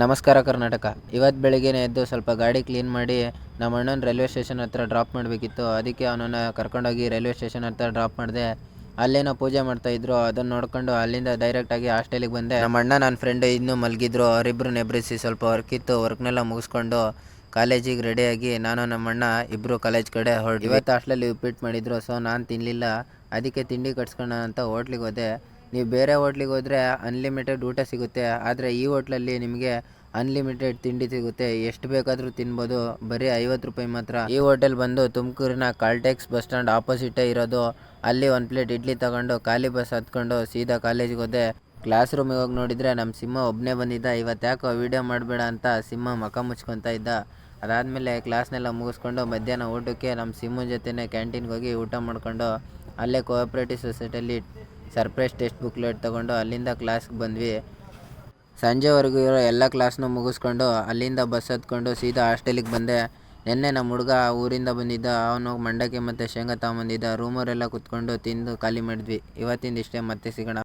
ನಮಸ್ಕಾರ ಕರ್ನಾಟಕ. ಇವತ್ತು ಬೆಳಿಗ್ಗೆನೇ ಎದ್ದು ಸ್ವಲ್ಪ ಗಾಡಿ ಕ್ಲೀನ್ ಮಾಡಿ ನಮ್ಮ ಅಣ್ಣನ ರೈಲ್ವೆ ಸ್ಟೇಷನ್ ಹತ್ರ ಡ್ರಾಪ್ ಮಾಡಬೇಕಿತ್ತು. ಅದಕ್ಕೆ ಅವನನ್ನು ಕರ್ಕೊಂಡೋಗಿ ರೈಲ್ವೆ ಸ್ಟೇಷನ್ ಹತ್ರ ಡ್ರಾಪ್ ಮಾಡಿದೆ. ಅಲ್ಲೇನೋ ಪೂಜೆ ಮಾಡ್ತಾಯಿದ್ರು, ಅದನ್ನು ನೋಡ್ಕೊಂಡು ಅಲ್ಲಿಂದ ಡೈರೆಕ್ಟಾಗಿ ಹಾಸ್ಟೆಲಿಗೆ ಬಂದೆ. ನಮ್ಮ ಅಣ್ಣ ನನ್ನ ಫ್ರೆಂಡ್ ಇನ್ನೂ ಮಲಗಿದ್ರು. ಅವರಿಬ್ಬರು ನೆಬ್ರಿಸಿ ಸ್ವಲ್ಪ ವರ್ಕ್ ಇತ್ತು, ವರ್ಕ್ನೆಲ್ಲ ಮುಗಿಸ್ಕೊಂಡು ಕಾಲೇಜಿಗೆ ರೆಡಿಯಾಗಿ ನಾನು ನಮ್ಮ ಅಣ್ಣ ಇಬ್ಬರು ಕಾಲೇಜ್ ಕಡೆ ಹೊರಟ್ವಿ. ಇವತ್ತು ಹಾಸ್ಟೆಲಲ್ಲಿ ಉಪ್ಪಿಟ್ಟು ಮಾಡಿದ್ರು, ಸೊ ನಾನು ತಿನ್ನಲಿಲ್ಲ. ಅದಕ್ಕೆ ತಿಂಡಿ ಕಟ್ಸ್ಕೊಳ್ಳೋಣ ಅಂತ ಹೋಟ್ಲಿಗೆ ಹೋದೆ. ನೀವು ಬೇರೆ ಹೋಟ್ಲಿಗೆ ಹೋದರೆ ಅನ್ಲಿಮಿಟೆಡ್ ಊಟ ಸಿಗುತ್ತೆ, ಆದರೆ ಈ ಹೋಟ್ಲಲ್ಲಿ ನಿಮಗೆ ಅನ್ಲಿಮಿಟೆಡ್ ತಿಂಡಿ ಸಿಗುತ್ತೆ. ಎಷ್ಟು ಬೇಕಾದರೂ ತಿನ್ಬೋದು, ಬರೀ 50 ರೂಪಾಯಿ ಮಾತ್ರ. ಈ ಹೋಟೆಲ್ ಬಂದು ತುಮಕೂರಿನ ಕಾಲ್ಟೆಕ್ಸ್ ಬಸ್ ಸ್ಟ್ಯಾಂಡ್ ಆಪೋಸಿಟೇ ಇರೋದು. ಅಲ್ಲಿ ಒಂದು ಪ್ಲೇಟ್ ಇಡ್ಲಿ ತಗೊಂಡು ಖಾಲಿ ಬಸ್ ಹತ್ಕೊಂಡು ಸೀದಾ ಕಾಲೇಜಿಗೆ ಹೋದೆ. ಕ್ಲಾಸ್ ರೂಮಿಗೆ ಹೋಗಿ ನೋಡಿದರೆ ನಮ್ಮ ಸಿಂಹ ಒಬ್ಬನೇ ಬಂದಿದ್ದ. ಇವತ್ತು ಯಾಕೋ ವೀಡಿಯೋ ಮಾಡಬೇಡ ಅಂತ ಸಿಂಹ ಮಕ ಮುಚ್ಕೊತಾ ಇದ್ದ. ಅದಾದಮೇಲೆ ಕ್ಲಾಸ್ನೆಲ್ಲ ಮುಗಿಸ್ಕೊಂಡು ಮಧ್ಯಾಹ್ನ ಊಟಕ್ಕೆ ನಮ್ಮ ಸಿಂಹನ ಜೊತೆನೇ ಕ್ಯಾಂಟೀನ್ಗೆ ಹೋಗಿ ಊಟ ಮಾಡ್ಕೊಂಡು ಅಲ್ಲೇ ಕೋಆಪ್ರೇಟಿವ್ ಸೊಸೈಟಿಯಲ್ಲಿ ಸರ್ಪ್ರೈಸ್ ಟೆಕ್ಸ್ಟ್ ಬುಕ್ಲೆಟ್ ತೊಗೊಂಡು ಅಲ್ಲಿಂದ ಕ್ಲಾಸ್ಗೆ ಬಂದ್ವಿ. ಸಂಜೆವರೆಗೂ ಇರೋ ಎಲ್ಲ ಕ್ಲಾಸ್ನೂ ಮುಗಿಸ್ಕೊಂಡು ಅಲ್ಲಿಂದ ಬಸ್ ಹತ್ಕೊಂಡು ಸೀದಾ ಹಾಸ್ಟೆಲಿಗೆ ಬಂದೆ. ನಿನ್ನೆ ನಮ್ಮ ಹುಡುಗ ಊರಿಂದ ಬಂದಿದ್ದ, ಅವನು ಮಂಡಕ್ಕಿ ಮತ್ತು ಶೇಂಗಾ ತಗೊಂಬಂದಿದ್ದ. ರೂಮವರೆಲ್ಲ ಕುತ್ಕೊಂಡು ತಿಂದು ಖಾಲಿ ಮಾಡಿದ್ವಿ. ಇವತ್ತಿಂದ ಇಷ್ಟೇ, ಮತ್ತೆ ಸಿಗೋಣ.